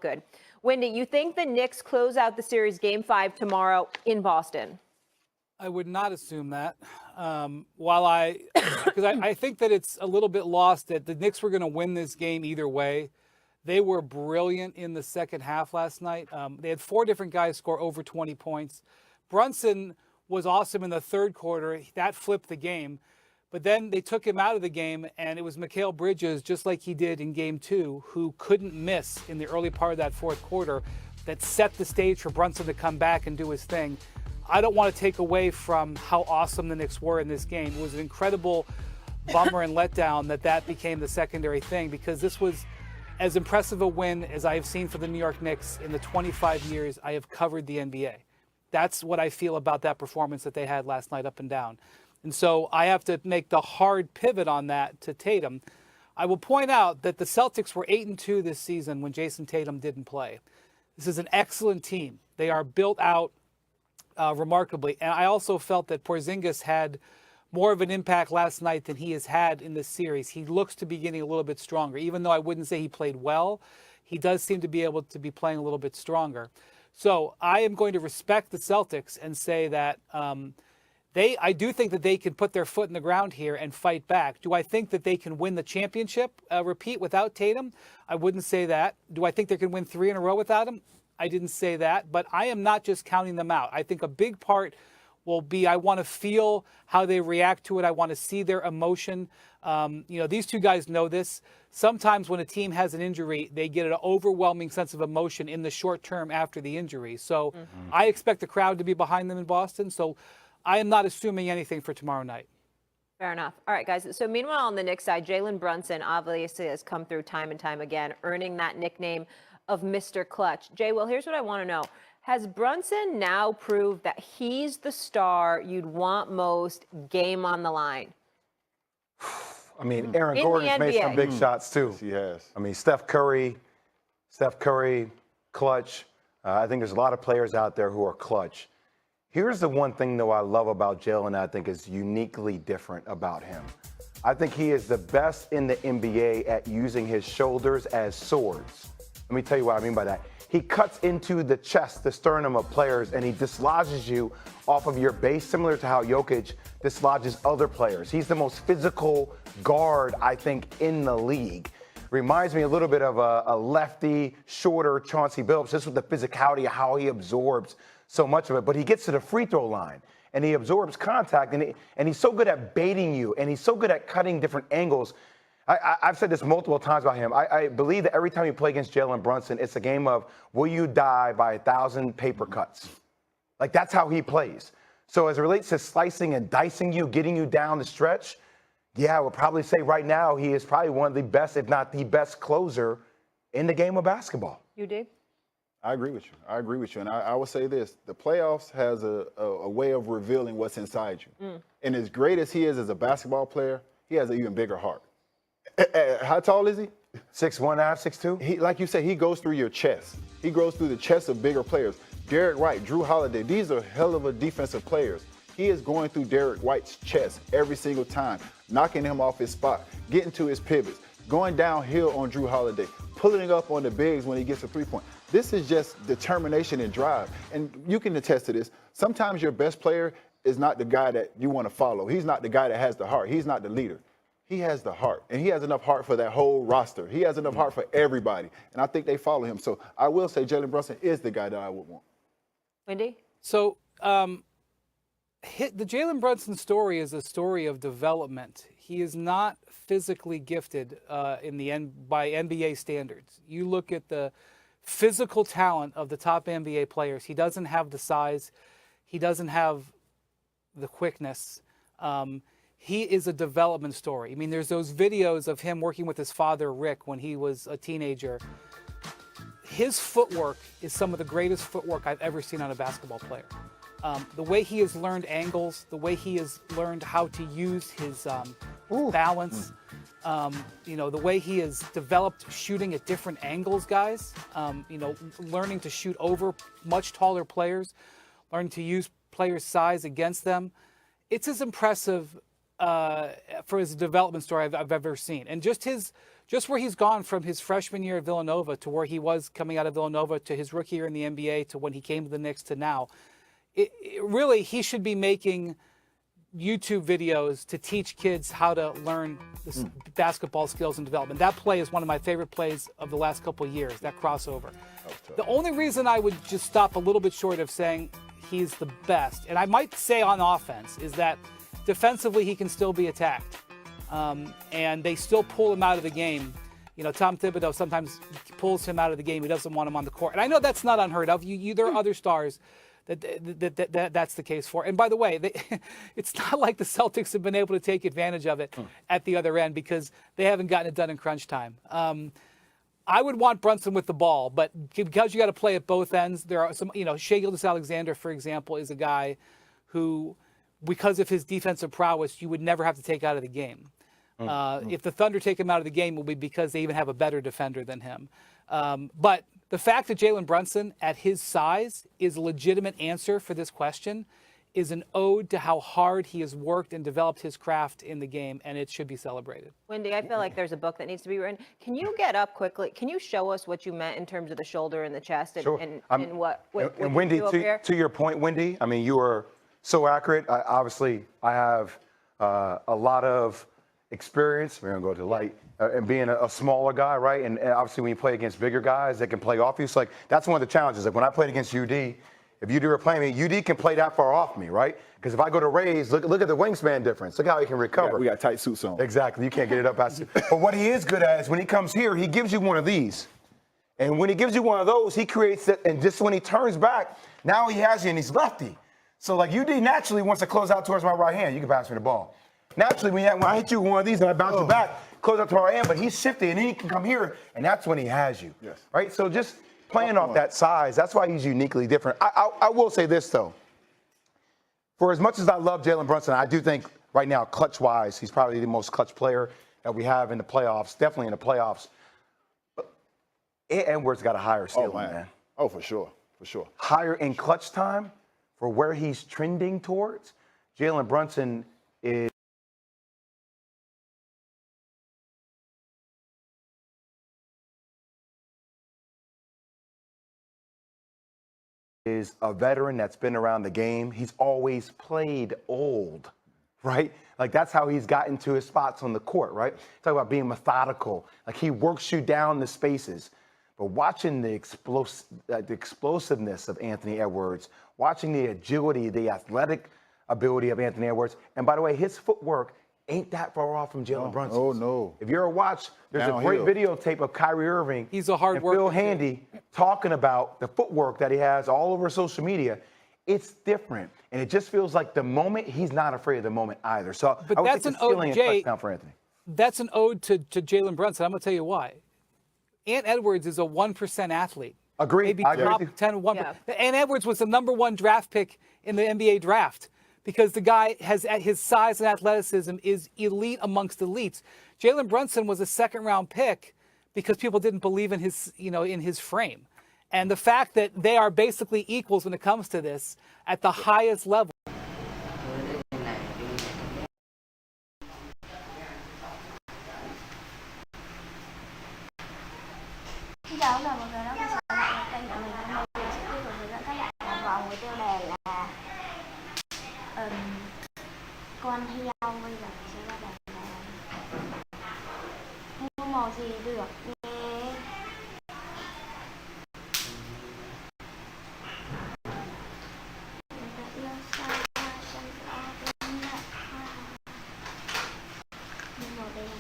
Good. Wendy, you think the Knicks close out the series Game 5 tomorrow in Boston? I would not assume that. Because I think that it's a little bit lost that the Knicks were going to win this game either way. They were brilliant in the second half last night. They had 4 different guys score over 20 points. Brunson was awesome in the third quarter. That flipped the game. But then they took him out of the game, and it was Mikal Bridges, just like he did in Game 2, who couldn't miss in the early part of that fourth quarter, that set the stage for Brunson to come back and do his thing. I don't want to take away from how awesome the Knicks were in this game. It was an incredible bummer and letdown that became the secondary thing, because this was as impressive a win as I have seen for the New York Knicks in the 25 years I have covered the NBA. That's what I feel about that performance that they had last night up and down. And so I have to make the hard pivot on that to Tatum. I will point out that the Celtics were 8-2 this season when Jason Tatum didn't play. This is an excellent team. They are built out remarkably. And I also felt that Porzingis had more of an impact last night than he has had in this series. He looks to be getting a little bit stronger. Even though I wouldn't say he played well, he does seem to be able to be playing a little bit stronger. So I am going to respect the Celtics and say that I do think that they can put their foot in the ground here and fight back. Do I think that they can win the championship repeat without Tatum? I wouldn't say that. Do I think they can win 3 in a row without him? I didn't say that, but I am not just counting them out. I think a big part will be I want to feel how they react to it. I want to see their emotion. These two guys know this. Sometimes when a team has an injury, they get an overwhelming sense of emotion in the short term after the injury. So I expect the crowd to be behind them in Boston. So I am not assuming anything for tomorrow night. Fair enough. All right, guys. So meanwhile, on the Knicks side, Jalen Brunson obviously has come through time and time again, earning that nickname of Mr. Clutch. Jay, well, here's what I want to know. Has Brunson now proved that he's the star you'd want most, game on the line? I mean, Aaron Gordon's made some big shots, too. Yes, he has. I mean, Steph Curry, clutch. I think there's a lot of players out there who are clutch. Here's the one thing, though, I love about Jalen I think is uniquely different about him. I think he is the best in the NBA at using his shoulders as swords. Let me tell you what I mean by that. He cuts into the chest, the sternum of players, and he dislodges you off of your base, similar to how Jokic dislodges other players. He's the most physical guard, I think, in the league. Reminds me a little bit of a lefty, shorter Chauncey Billups, just with the physicality of how he absorbs so much of it. But he gets to the free throw line, and he absorbs contact, and he's so good at baiting you, and he's so good at cutting different angles. I've said this multiple times about him. I believe that every time you play against Jalen Brunson, it's a game of will you die by 1,000 paper cuts? Like, that's how he plays. So as it relates to slicing and dicing you, getting you down the stretch, yeah, I would probably say right now he is probably one of the best, if not the best closer in the game of basketball. You do? I agree with you. And I would say this. The playoffs has a way of revealing what's inside you. And as great as he is as a basketball player, he has an even bigger heart. How tall is he? 6'1.5", 6'2"? He, like you said, he goes through your chest. He goes through the chest of bigger players. Derek White, Drew Holiday, these are hell of a defensive players. He is going through Derek White's chest every single time, knocking him off his spot, getting to his pivots, going downhill on Drew Holiday, pulling up on the bigs when he gets a three-point. This is just determination and drive. And you can attest to this. Sometimes your best player is not the guy that you want to follow. He's not the guy that has the heart. He's not the leader. He has the heart, and he has enough heart for that whole roster. He has enough heart for everybody, and I think they follow him. So I will say Jalen Brunson is the guy that I would want. Wendy? So the Jalen Brunson story is a story of development. He is not physically gifted by NBA standards. You look at the physical talent of the top NBA players. He doesn't have the size. He doesn't have the quickness. He is a development story. I mean, there's those videos of him working with his father, Rick, when he was a teenager. His footwork is some of the greatest footwork I've ever seen on a basketball player. The way he has learned angles, the way he has learned how to use his balance, the way he has developed shooting at different angles, guys, learning to shoot over much taller players, learning to use players' size against them. It's as impressive for his development story I've ever seen. And just his just where he's gone from his freshman year at Villanova to where he was coming out of Villanova to his rookie year in the NBA to when he came to the Knicks to now, really, he should be making YouTube videos to teach kids how to learn this basketball skills and development. That play is one of my favorite plays of the last couple of years, that crossover. The only reason I would just stop a little bit short of saying he's the best, and I might say on offense, is that defensively he can still be attacked. And they still pull him out of the game. You know, Tom Thibodeau sometimes pulls him out of the game. He doesn't want him on the court. And I know that's not unheard of. There are other stars that's the case for. And by the way, it's not like the Celtics have been able to take advantage of it at the other end because they haven't gotten it done in crunch time. I would want Brunson with the ball, but because you got to play at both ends, there are some, Shai Gilgeous-Alexander, for example, is a guy who, because of his defensive prowess, you would never have to take out of the game. If the Thunder take him out of the game, it will be because they even have a better defender than him. But the fact that Jalen Brunson, at his size, is a legitimate answer for this question is an ode to how hard he has worked and developed his craft in the game, and it should be celebrated. Wendy, I feel like there's a book that needs to be written. Can you get up quickly? Can you show us what you meant in terms of the shoulder and the chest and, Sure. and what And Wendy, you do over here? to your point, Wendy, I mean, you are so accurate. Obviously, I have a lot of experience. We're going to go to the light. And being a smaller guy, right? And obviously, when you play against bigger guys that can play off you, so like that's one of the challenges. Like when I played against UD, if UD were playing me, UD can play that far off me, right? Because if I go to Rays, look at the wingspan difference. Look how he can recover. We got tight suits on. Exactly. You can't get it up. But what he is good at is when he comes here, he gives you one of these. And when he gives you one of those, he creates it. And just when he turns back, now he has you and he's lefty. So like UD naturally wants to close out towards my right hand. You can pass me the ball. Naturally, when I hit you with one of these and I bounce you back, close out to our hand, but he's shifty and then he can come here, and that's when he has you. Yes. Right? So just playing off that size, that's why he's uniquely different. I will say this, though. For as much as I love Jalen Brunson, I do think right now, clutch-wise, he's probably the most clutch player that we have in the playoffs, definitely in the playoffs. But Edwards got a higher ceiling, man. Oh, for sure. For sure. Higher in clutch time for where he's trending towards. Jalen Brunson is a veteran that's been around the game. He's always played old, right? Like that's how he's gotten to his spots on the court, right? Talk about being methodical. Like he works you down the spaces. But watching the explosiveness of Anthony Edwards, watching the agility, the athletic ability of Anthony Edwards, and by the way, his footwork ain't that far off from Jalen Brunson. Oh, no. If you're a watch, there's Downhill. a great videotape of Kyrie Irving He's a hard and worker, Phil too. Handy talking about the footwork that he has all over social media. It's different. And it just feels like the moment, he's not afraid of the moment either. So But I would that's think an the ceiling ode, and Jay. touchdown for Anthony. That's an ode to Jalen Brunson. I'm going to tell you why. Ant Edwards is a 1% athlete. Agreed. Maybe I agree top with you. 10, 1%. Yeah. Ant Edwards was the #1 draft pick in the NBA draft because the guy has, at his size and athleticism, is elite amongst elites. Jalen Brunson was a second-round pick because people didn't believe in his, in his frame. And the fact that they are basically equals when it comes to this at the highest level. Xin chào tất cả mọi người đã quay trở lại với kênh của mình. Hôm nay mình sẽ tiếp tục hướng dẫn các bạn làm vòng với tiêu đề là con heo. Bây giờ mình sẽ ra đề là mua màu gì được nhé. Người ta yêu xa chân rõ tiếng lại hoa. Mua màu đen nhé.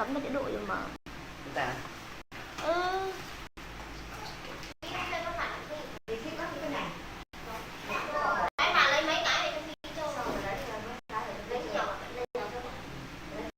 cấm để đội mà. Chúng ta